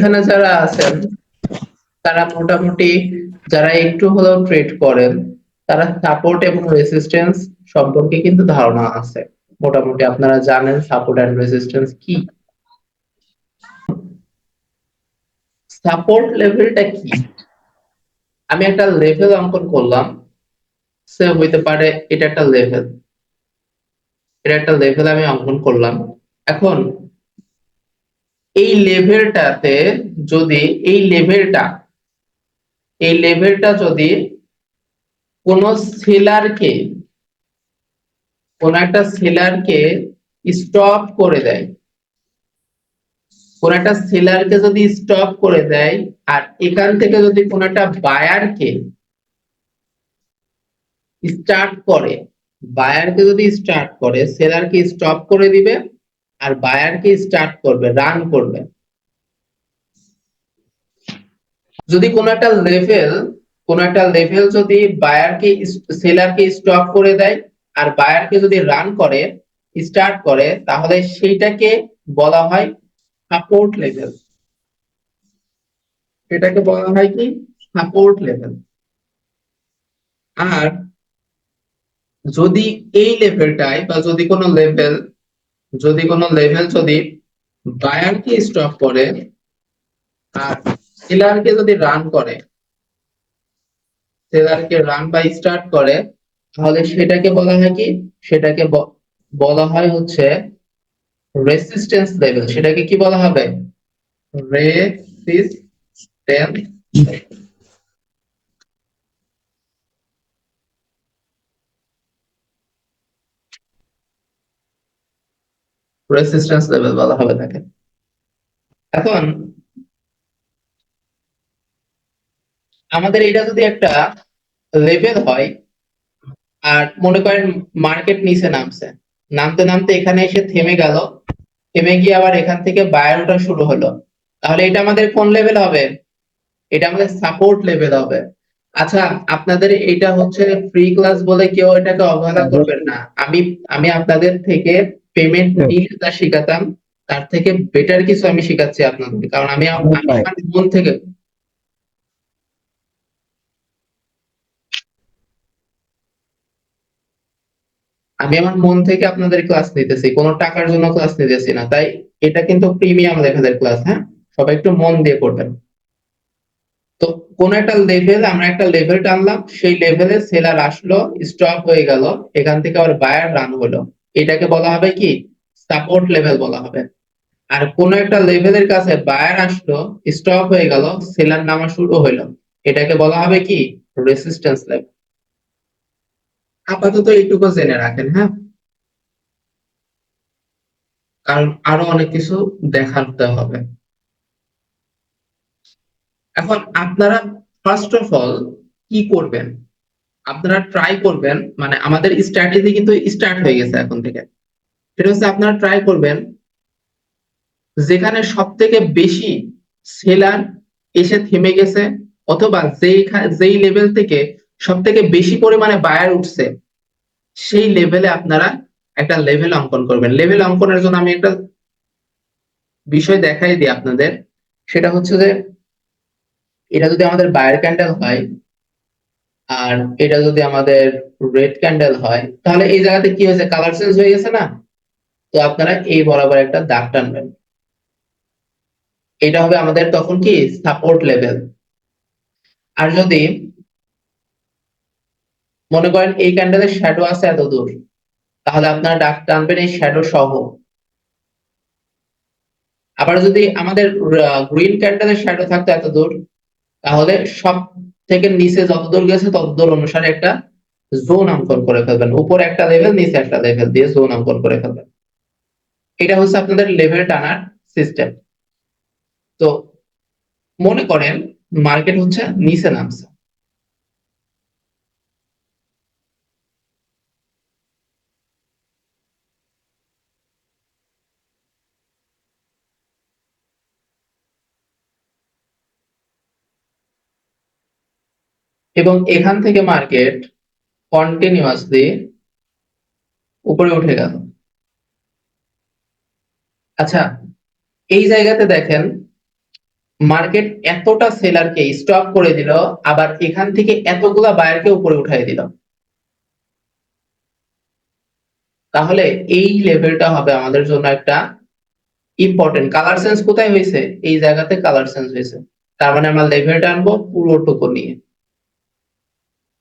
এখানে যারা আছেন তারা মোটামুটি, যারা একটু হলেও ট্রেড করেন, তারা সাপোর্ট এবং রেসিস্টেন্স সম্পর্কে কিন্তু ধারণা আছে। মোটামুটি আপনারা জানেন সাপোর্ট এন্ড রেসিস্টেন্স কি। সাপোর্ট লেভেলটা কি? আমি একটা লেভেল অঙ্কন করলাম, সে হইতে পারে এটা একটা লেভেল, এটা একটা লেভেল আমি অঙ্কন করলাম। এখন এই লেভেলটাতে যদি এই লেভেলটা এই লেভেলটা যদি কোন সেলারকে কোন একটা সেলারকে স্টপ করে দেয়, কোন একটা সেলারকে যদি স্টপ করে দেয়, আর এখান থেকে যদি কোন একটা বায়ারকে স্টার্ট করে, বায়ারকে যদি স্টার্ট করে, সেলারকে স্টপ করে দিবে আর বায়ারকে স্টার্ট করবে, রান করবে। যদি কোন একটা লেভেল যদি বায়ারকে সেলারকে স্টপ করে দেয় আর বায়ারকে যদি রান করে, স্টার্ট করে, তাহলে সেইটাকে বলা হয় সাপোর্ট লেভেল। এটাকে বলা হয় কি? Support level. আর যদি এই লেভেলটাই বা যদি কোনো লেভেল যদি বায়ারকে স্টপ করে আর সেলারকে যদি রান করে, সেলারকে রান বা স্টার্ট করে, তাহলে সেটাকে বলা হয় কি? সেটাকে বলা হয় হচ্ছে রেসিস্টেন্স লেভেল। সেটাকে কি বলা হবে? রেসিস্টেন্স রেসিস্টেন্স লেভেল বলা হবে তাকে। এখন আমাদের এটা যদি একটা লেভেল হয়, আর মনে করেন মার্কেট নিচে নামছে, নামতে নামতে এখানে এসে থেমে গেল, থেমে গিয়ে আবার এখান থেকে বায়ার ওঠা শুরু হলো, তাহলে এটা আমাদের কোন লেভেল হবে? এটা আমাদের সাপোর্ট লেভেল হবে। আচ্ছা, আপনাদের এটা হচ্ছে ফ্রি ক্লাস বলে কেউ এটাকে অবহেলা করবেন না। আমি আমি আপনাদের থেকে পেমেন্ট নিয়ে যা শিখাতাম, তার থেকে বেটার কিছু আমি শিখাচ্ছি আপনাদের, কারণ আমি আমার মন থেকে, আপনাদের ক্লাস নিতেছি, কোনো টাকার জন্য ক্লাস নিতেছি না। তাই এটা কিন্তু প্রিমিয়াম লেভেলের ক্লাস, হ্যাঁ? সবাই একটু মন দিয়ে করবেন। তো কোন একটা লেভেল, আমরা একটা লেভেল টানলাম, সেই লেভেলে সেলার আসলো, স্টপ হয়ে গেল, এখান থেকে আবার বায়ার রান হলো, এটাকে বলা হবে কি? সাপোর্ট লেভেল বলা হবে। আর কোন একটা লেভেলের কাছে বায়ার আসলো, স্টপ হয়ে গেল, সেলার নামা শুরু হলো, এটাকে বলা হবে কি? Resistance level. আপাতত এইটুকু জেনে রাখেন, হ্যাঁ? কারণ আরো অনেক কিছু দেখাতে হবে। এখন আপনারা ফার্স্ট অফ অল কি করবেন? আপনারা ট্রাই করবেন, মানে আমাদের স্ট্র্যাটেজি কিন্তু স্টার্ট হয়ে গেছে এখন থেকে। সেটা হচ্ছে আপনারা ট্রাই করবেন যেখানে সব থেকে বেশি সেলার এসে থেমে গেছে, অথবা যেই লেভেল থেকে সব থেকে বেশি পরিমাণে বায়ার উঠছে, সেই লেভেলে আপনারা একটা লেভেল অঙ্কন করবেন। লেভেল অঙ্কনের জন্য আমি একটা বিষয় দেখাই দিই আপনাদের। সেটা হচ্ছে যে, এটা যদি আমাদের বায়ার ক্যান্ডেল হয় আর এটা যদি আমাদের রেড ক্যান্ডেল হয়, তাহলে এই জায়গাতে কি হয়েছে? কালার চেঞ্জ হয়ে গেছে না? তো আপনারা এই বরাবর একটা দাগ টানবেন, এটা হবে আমাদের তখন কি? Support level. আর যদি মনে করেন এই ক্যান্ডেলের শ্যাডো আছে এত দূর, তাহলে আপনারা দাগ টানবেন এই শ্যাডো সহ। আবার যদি আমাদের গ্রিন ক্যান্ডেলের শ্যাডো থাকতো এত দূর, তাহলে সব থেকে নিচে যত দূর গেছে তত দূর অনুসারে একটা জোন অঙ্কন করে ফেলবেন, উপরে একটা লেভেল, নিচে একটা লেভেল দিয়ে জোন অঙ্কন করে ফেলবেন। এটা হচ্ছে আপনাদের লেভেল টানার সিস্টেম। তো মনে করেন মার্কেট হচ্ছে নিচে নামছে, এবং এখান থেকে মার্কেট কন্টিনিউয়াসলি উপরে উঠে গেল। আচ্ছা, এই জায়গাতে দেখেন মার্কেট এতটা সেলারকে স্টপ করে দিল, আবার এখান থেকে এতগুলা বায়ারকে উপরে উঠাই দিল, তাহলে এই লেভেলটা হবে আমাদের জন্য একটা ইম্পর্টেন্ট। কালার চেঞ্জ কোথায় হয়েছে? এই জায়গাতে কালার চেঞ্জ হয়েছে, তার মানে আমরা লেভেলটা আনবো পুরোটুকু নিয়ে।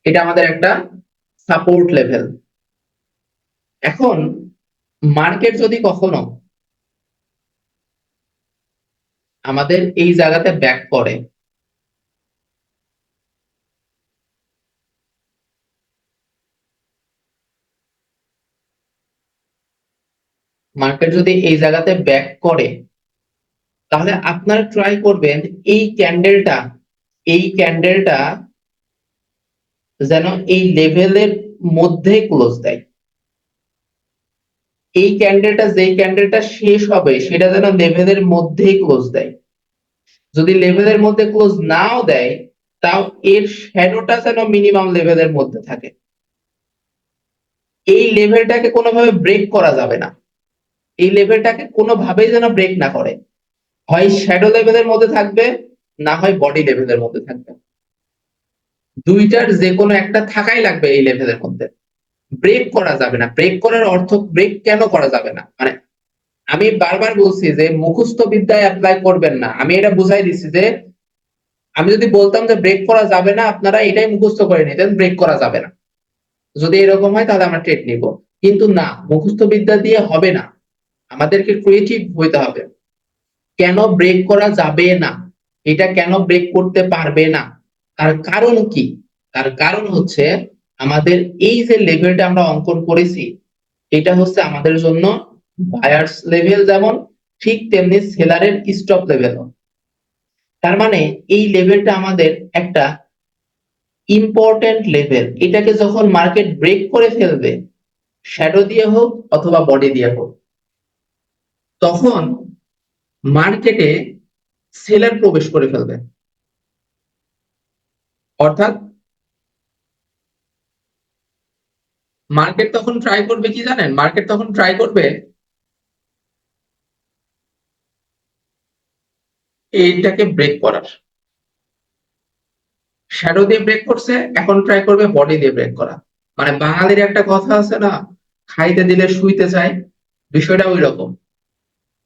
এটা আমাদের একটা সাপোর্ট লেভেল। এখন মার্কেট যদি কখনো আমাদের এই জায়গাতে ব্যাক করে, মার্কেট যদি এই জায়গাতে ব্যাক করে, তাহলে আপনারা ট্রাই করবেন এই ক্যান্ডেলটা যেন এই লেভেলের মধ্যে ক্লোজ দেয়। এই ক্যান্ডেলটা যেই ক্যান্ডেলটা শেষ হবে সেটা যেন লেভেলের মধ্যেই ক্লোজ দেয়। যদি লেভেলের মধ্যে ক্লোজ নাও দেয়, তাও এর শ্যাডোটা যেন মিনিমাম লেভেলের মধ্যে থাকে। এই লেভেলটাকে কোনোভাবে ব্রেক করা যাবে না, এই লেভেলটাকে কোনোভাবেই যেন ব্রেক না করে। হয় শ্যাডো লেভেলের মধ্যে থাকবে, না হয় বডি লেভেলের মধ্যে থাকবে, দুইটার যে কোনো একটা থাকাই লাগবে এই লেভেলের মধ্যে। ব্রেক করা যাবে না। ব্রেক করার অর্থ, ব্রেক কেন করা যাবে না মানে আমি বারবার বলছি যে মুখস্থ বিদ্যায় অ্যাপ্লাই করবেন না। আমি এটা বুঝাই দিচ্ছি যে আমি যদি বলতাম যে ব্রেক করা যাবে না, আপনারা এটাই মুখস্থ করে নিতেন ব্রেক করা যাবে না। যদি এরকম হয় তাহলে আমরা ট্রেড নিব, কিন্তু না, মুখস্থ বিদ্যা দিয়ে হবে না, আমাদেরকে ক্রিয়েটিভ হইতে হবে। কেন ব্রেক করা যাবে না, এটা কেন ব্রেক করতে পারবে না, তার কারণ কি? তার কারণ হচ্ছে আমাদের এই যে লেভেলটা আমরা অঙ্কন করেছি, এটা হচ্ছে আমাদের জন্য বায়ার্স লেভেল, যেমন ঠিক তেমনি সেলারের স্টপ লেভেল। তার মানে এই লেভেলটা আমাদের একটা ইম্পর্টেন্ট লেভেল। এটাকে যখন মার্কেট ব্রেক করে ফেলবে, শ্যাডো দিয়ে হোক অথবা বডি দিয়ে হোক, তখন মার্কেটে সেলার প্রবেশ করে ফেলবে। অর্থাৎ মার্কেট তখন ট্রাই করবে কি জানেন? মার্কেট তখন ট্রাই করবে এইটাকে ব্রেক করার। শ্যাডো দিয়ে ব্রেক করছে, এখন ট্রাই করবে বডি দিয়ে ব্রেক করা। মানে বাঙালির একটা কথা আছে না, খাইতে দিলে শুইতে চায়, বিষয়টা ওই রকম।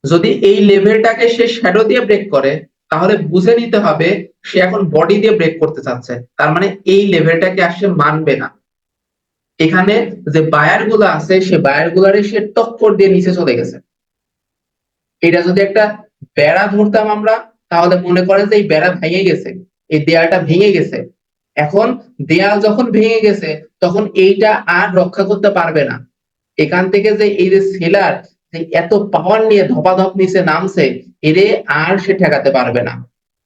যদি এই লেভেলটাকে সে শ্যাডো দিয়ে ব্রেক করে, তাহলে বুঝে নিতে হবে সে এখন বডি দিয়ে ব্রেক করতে চাচ্ছে, তার মানে এই লেভেলটাকে আর সে মানবে না। এখানে যে বায়ার গুলো আছে, সে বায়ার গুলারে সে টক্কর দিয়ে নিচে চলে গেছে। এটা যদি একটা বেড়া ধরতাম আমরা, তাহলে মনে করেন যে এই বেড়া ভেঙে গেছে, এই দেয়ালটা ভেঙে গেছে। এখন দেয়াল যখন ভেঙে গেছে, তখন এইটা আর রক্ষা করতে পারবে না। এখান থেকে যে এই যে সেলার যে এত পাওয়ার নিয়ে ধপাধপ নিচে নামছে, এরে আর সে ঠেকাতে পারবে না।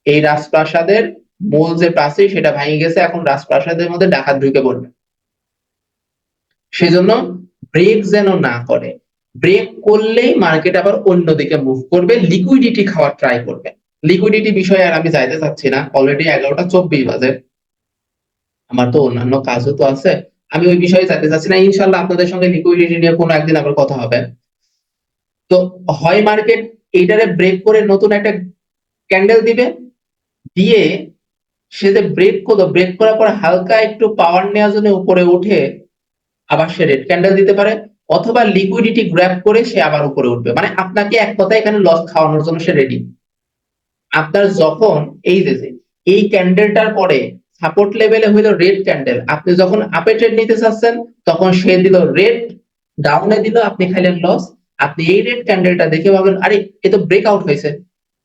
এই রাজপ্রাসাদের মূল যে প্রাচীর সেটা ভেঙে গেছে, এখন রাজপ্রাসাদের মধ্যে ডাকাত ঢুকে পড়বে। সেজন্য ব্রেক যেন না করে। ব্রেক করলেই মার্কেট আবার অন্যদিকে মুভ করবে, লিকুইডিটি খাওয়ার ট্রাই করবে। লিকুইডিটি বিষয়ে আর আমি যাইতে চাচ্ছি না, অলরেডি 11টা 24 বাজে, আমার তো অন্যান্য কাজও তো আছে, আমি ওই বিষয়ে যাইতে চাচ্ছি না। ইনশাল্লাহ আপনাদের সঙ্গে লিকুইডিটি নিয়ে কোনো একদিন আবার কথা হবে। তো হয় মার্কেট এইটারে ব্রেক করে নতুন একটা ক্যান্ডেল দিবে, দিয়ে সে যে ব্রেক করলো, ব্রেক করার পর হালকা একটু পাওয়ার নেওয়ার জন্য উপরে উঠে আবার সে রেড ক্যান্ডেল দিতে পারে, অথবা লিকুইডিটি গ্র্যাব করে সে আবার উপরে উঠবে। মানে আপনাকে এক কথায় এখানে লস খাওয়ানোর জন্য সে রেডি। আপনার যখন এই যে এই ক্যান্ডেলটার পরে সাপোর্ট লেভেলে হইলো রেড ক্যান্ডেল, আপনি যখন আপে ট্রেড নিতে চাচ্ছেন, তখন সে দিল রেড, ডাউনে দিল, আপনি খাইলেন লস। আপনি এই রেড ক্যান্ডেলটা দেখে ভাবেন আরে এ তো ব্রেকআউট হয়েছে,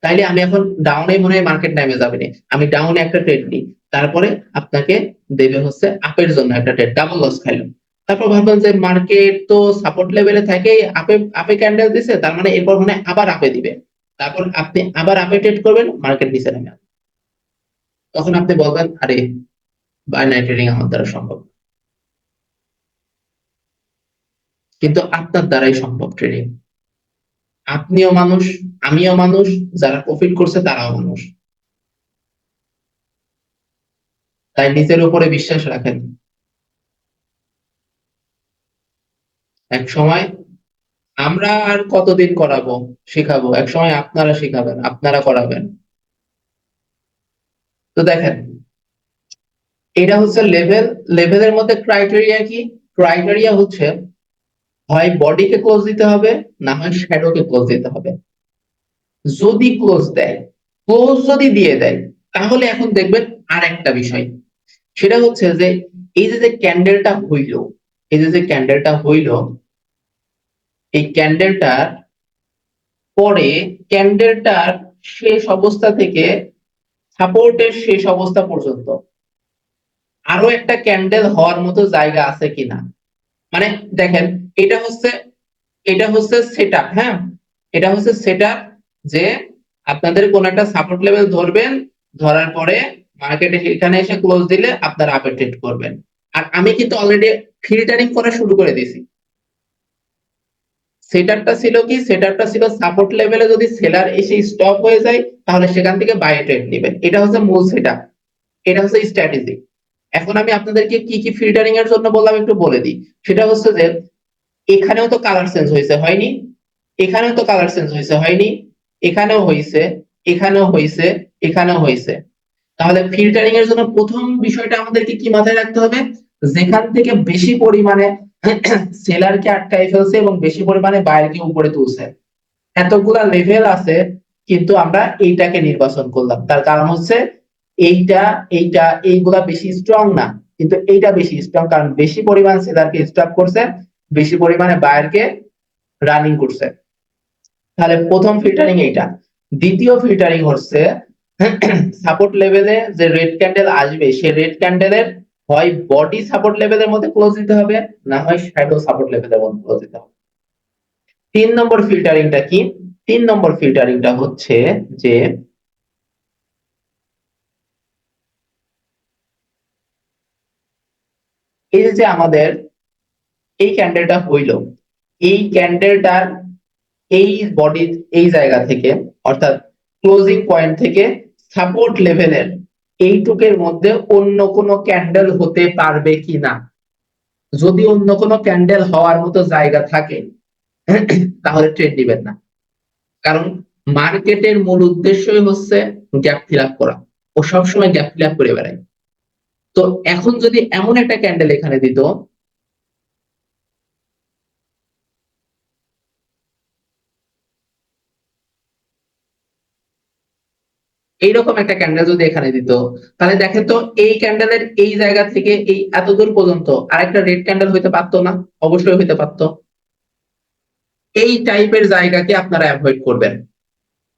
তাইলে আমি এখন ডাউনে মনে হয় মার্কেট নামে যাবে না, আমি ডাউনে একটা ট্রেড নিই। তারপরে আপনাকে দেবে হচ্ছে আপের জন্য একটা ট্রেড, ডাবল লস খাইলেন। তারপর ভাববেন যে মার্কেট তো সাপোর্ট লেভেলে থাকে, আপে আপে ক্যান্ডেল দিছে, তার মানে এরপর মনে হয় আবার আপে দিবে। তারপর আপনি আবার আপে ট্রেড করবেন, মার্কেট নিচে নামে আসবে। তখন আপনি বলবেন আরে বাইনারি ট্রেডিং আমার দ্বারা সম্ভব না। কিন্তু আপনার দ্বারাই সম্ভব ট্রেডিং। আপনিও মানুষ, আমিও মানুষ, যারা প্রফিট করছে তারাও মানুষ। তাই নিজের উপরে বিশ্বাস রাখেন। এক সময় আমরা আর কতদিন করাবো, শিখাবো, এক সময় আপনারা শিখাবেন, আপনারা করাবেন। তো দেখেন এটা হচ্ছে লেভেল। লেভেলের মধ্যে ক্রাইটেরিয়া কি? ক্রাইটেরিয়া হচ্ছে হয় বডিকে ক্লোজ দিতে হবে, না হয় শ্যাডোকে ক্লোজ দিতে হবে। যদি ক্লোজ দেয়, ক্লোজ যদি দিয়ে দেয়, তাহলে এখন দেখবেন আর একটা বিষয়, সেটা হচ্ছে যে এই যে ক্যান্ডেলটা হইল, এই যে ক্যান্ডেলটা হইল, এই ক্যান্ডেলটার পরে ক্যান্ডেলটার শেষ অবস্থা থেকে সাপোর্টের শেষ অবস্থা পর্যন্ত আরো একটা ক্যান্ডেল হওয়ার মতো জায়গা আছে কিনা। মানে দেখেন এটা হচ্ছে সেটআপ, হ্যাঁ, এটা হচ্ছে সেটআপ যে আপনাদের কোন একটা সাপোর্ট লেভেল ধরবেন, ধরার পরে মার্কেটে এখানে এসে ক্লোজ দিলে আপনারা আপে ট্রেড করবেন। আর আমি কিন্তু অলরেডি ফিল্টারিং করা শুরু করে দিয়েছি। সেটআপটা ছিল কি? সেটআপটা ছিল সাপোর্ট লেভেলে যদি সেলার এসে স্টপ হয়ে যায়, তাহলে সেখান থেকে বাই ট্রেড নেবেন। এটা হচ্ছে মূল সেটআপ, এটা হচ্ছে স্ট্র্যাটেজি। এখন আমি আপনাদেরকে কি কি ফিল্টারিং এর জন্য বললাম একটু বলে দিই। সেটা হচ্ছে যে এখানেও তো কালার চেঞ্জ হয়েছে, হয়নি? এখানেও তো কালার চেঞ্জ হয়েছে, হয়নি? এখানেও হয়েছে, এখানেও হয়েছে, এখানেও হয়েছে। তাহলে ফিল্টারিং এর জন্য প্রথম বিষয়টা আমাদেরকে কি মাথায় রাখতে হবে? যেখান থেকে বেশি পরিমাণে সেলারকে আটকাই ফেলছে এবং বেশি পরিমাণে বায়ারকে উপরে তুলছে, এতগুলা লেভেল আছে, কিন্তু আমরা এইটাকে নির্বাচন করলাম। তার কারণ হচ্ছে এইটা এইটা এইগুলা বেশি স্ট্রং না, কিন্তু এইটা বেশি স্ট্রং, কারণ বেশি পরিমাণ সেলারকে স্টপ করছে, বেশি পরিমাণে বায়ারকে রানিং করছে। তাহলে প্রথম ফিল্টারিং এইটা। দ্বিতীয় ফিল্টারিং হচ্ছে সাপোর্ট লেভেলে যে রেড ক্যান্ডেল আসবে, সেই রেড ক্যান্ডেলের হয় বডি সাপোর্ট লেভেলের মধ্যে ক্লোজ দিতে হবে, না হয় শ্যাডো সাপোর্ট লেভেলের মধ্যে ক্লোজ দিতে হবে। 3 নম্বর ফিল্টারিংটা কি? 3 নম্বর ফিল্টারিংটা হচ্ছে যে এই যে আমাদের এই ক্যান্ডেলটা হইল, এই ক্যান্ডেলটার এই বডি, এই জায়গা থেকে, অর্থাৎ ক্লোজিং পয়েন্ট থেকে সাপোর্ট লেভেলের এইটুকের মধ্যে অন্য কোনো ক্যান্ডেল হতে পারবে কিনা। যদি অন্য কোনো ক্যান্ডেল হওয়ার মতো জায়গা থাকে, তাহলে ট্রেড দিবেন না। কারণ মার্কেটের মূল উদ্দেশ্যই হচ্ছে গ্যাপ ফিল আপ করা। ও সবসময় গ্যাপ ফিল আপ করে বেড়ায়। তো এখন যদি এমন একটা ক্যান্ডেল এখানে দিত, এইরকম একটা ক্যান্ডেল যদি এখানে দিত, তাহলে দেখেন তো এই ক্যান্ডেলের এই জায়গা থেকে এই এত দূর পর্যন্ত আরেকটা রেড ক্যান্ডেল হইতে পারতো না? অবশ্যই হইতে পারতো। এই টাইপের জায়গাকে আপনারা অ্যাভয়েড করবেন,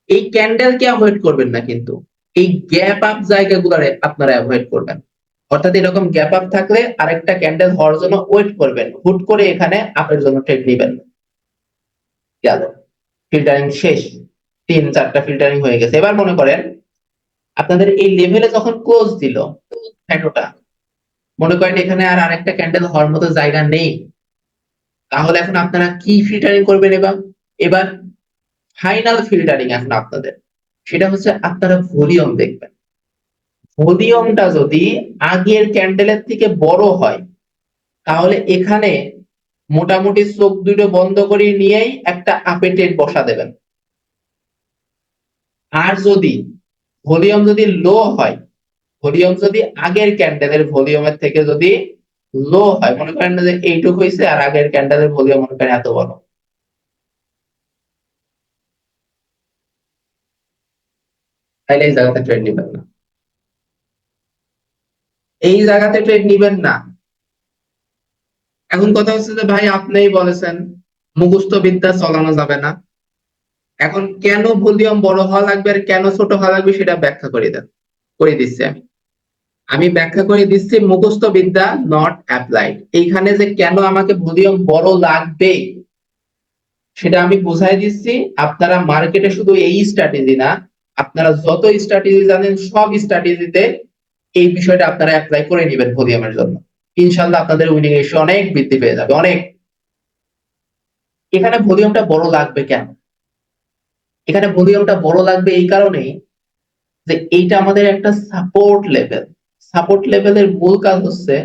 এই ক্যান্ডেলকে অ্যাভয়েড করবেন না, কিন্তু এই গ্যাপ আপ জায়গাগুলোরে আপনারা অ্যাভয়েড করবেন। অর্থাৎ এরকম গ্যাপ আপ থাকলে আরেকটা ক্যান্ডেল হওয়ার জন্য ওয়েট করবেন, হুট করে এখানে আপের জন্য ট্রেড নেবেন। গেল, ফিল্টারিং শেষ। 3-4টা ফিল্টারিং হয়ে গেছে। এবার মনে করেন আপনাদের এই লেভেলে যখন ক্লোজ দিল শ্যাডোটা, মনে করেন এখানে আর আরেকটা ক্যান্ডেল হওয়ার মতো জায়গা নেই, তাহলে এখন আপনারা কি ফিল্টারিং করবেন? এবার এবার ফাইনাল ফিল্টারিং এখন আপনাদের, সেটা হচ্ছে আপনারা ভলিউম দেখবেন। ভলিউমটা যদি আগের ক্যান্ডেলের থেকে বড় হয়, তাহলে এখানে মোটামুটি চোখ দুটো বন্ধ করে নিয়েই একটা আপে ট্রেড বসা দেবেন। আর যদি ভলিউম যদি লো হয়, ভলিউম যদি আগের ক্যান্ডেলের ভলিউমের থেকে যদি লো হয়, মনে করেন যে এইটুক হয়েছে আর আগের ক্যান্ডেলের ভলিউম মনে করেন এত বড়, তাহলে এই জায়গাতে ট্রেড নিবেন না। এই জায়গাতে ট্রেড নিবেন না। এখন কথা হচ্ছে যে ভাই আপনিই বলেছেন মুখস্থ বিদ্যা চালানো যাবে না। এখন কেন ভলিউম বড় হওয়া লাগবে আর কেন ছোট হওয়া লাগবে সেটা ব্যাখ্যা করে দেন, করে দিচ্ছি আমি। আমি ব্যাখ্যা করে দিচ্ছি, মুখস্থ বিদ্যা নট অ্যাপ্লাইড। এইখানে যে কেন আমাকে ভলিউম বড় লাগবে সেটা আমি বুঝাই দিচ্ছি। আপনারা মার্কেটে শুধু এই স্ট্র্যাটেজি না, আপনারা যত স্ট্র্যাটেজি জানেন সব স্ট্র্যাটেজিতে এই বিষয়টা আপনারা অ্যাপ্লাই করে নেবেন ভলিউমের জন্য। ইনশাল্লাহ আপনাদের উইনিং রেশিও অনেক বৃদ্ধি পেয়ে যাবে, অনেক। এখানে ভলিউমটা বড় লাগবে কেন? এখানে ভলিউমটা বড় লাগবে এই কারণেই যে এইটা আমাদের একটা সাপোর্ট লেভেল। সাপোর্ট লেভেলের মূল কাজ হচ্ছে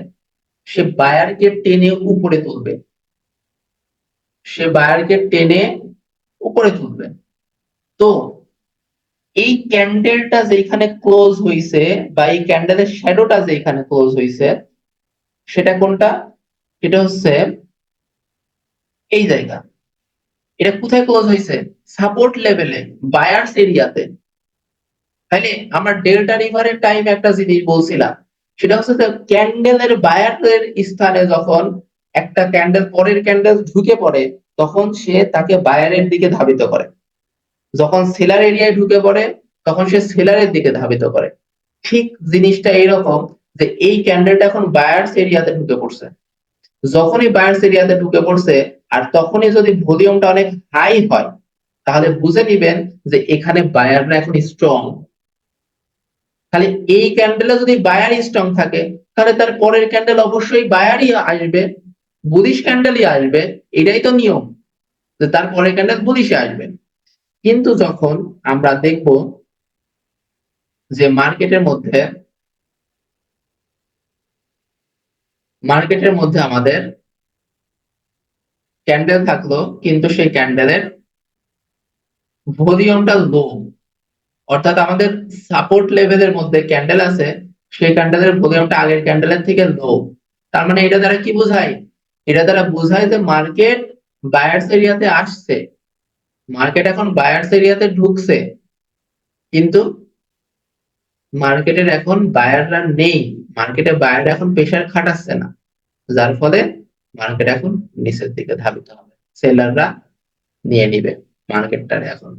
সে বায়ারকে টেনে উপরে তুলবে, সে বায়ারকে টেনে উপরে তুলবে। তো এই ক্যান্ডেলটা যেখানে ক্লোজ হইছে বা এই ক্যান্ডেলের শ্যাডোটা যেখানে ক্লোজ হইছে সেটা কোনটা? এটা হচ্ছে এই জায়গা। এটা কোথায় ক্লোজ হইছে? সাপোর্ট লেভেলে, বায়ার্স এরিয়াতে। তাইলে আমরা ডেল্টা রিভারের টাইম একটা জিনিস বলছিলাম, সেটা হচ্ছে যে ক্যান্ডেলের বায়ারের স্থানে যখন একটা ক্যান্ডেল পরের ক্যান্ডেল ঢুকে পড়ে তখন সে তাকে বায়ারের দিকে ধাবিত করে, যখন সেলার এরিয়ায় ঢুকে পড়ে তখন সে সেলারের দিকে ধাবিত করে। ঠিক জিনিসটা এইরকম যে এই ক্যান্ডেলটা এখন বায়ার্স এরিয়াতে ঢুকে পড়ছে। যখনই বায়ার্স এরিয়াতে ঢুকে পড়ছে আর তখনই যদি ভলিউমটা অনেক হাই হয় তাহলে বুঝে নিবেন যে এখানে বায়াররা এখন স্ট্রং। তাহলে এই ক্যান্ডেলে যদি বায়ার স্ট্রং থাকে তাহলে তার পরের ক্যান্ডেল অবশ্যই বায়ারই আসবে, বুলিশ ক্যান্ডেলই আসবে। এটাই তো নিয়ম যে তার পরের ক্যান্ডেল বুলিশে আসবে। কিন্তু যখন আমরা দেখব যে মার্কেটের মধ্যে আমাদের ক্যান্ডেল থাকলো কিন্তু সেই ক্যান্ডেলের ভলিউমটা লো, অর্থাৎ আমাদের সাপোর্ট লেভেলের মধ্যে ক্যান্ডেল আছে, সেই ক্যান্ডেলের ভলিউমটা আগের ক্যান্ডেলের থেকে লো। তার মানে এটা দ্বারা কি বোঝায়? এটা দ্বারা বোঝায় যে মার্কেট বায়ার্স এরিয়াতে আসছে, মার্কেট এখন বায়ার্স এরিয়াতে ঢুকছে, কিন্তু মার্কেটের এখন বায়াররা নেই, মার্কেটে বায়ার এখন প্রেসার খাটাচ্ছে না, যার ফলে মার্কেট এখন নিচের দিকে ধাবিত হবে, সেলাররা নিয়ে নিবে মার্কেটটারে এখন।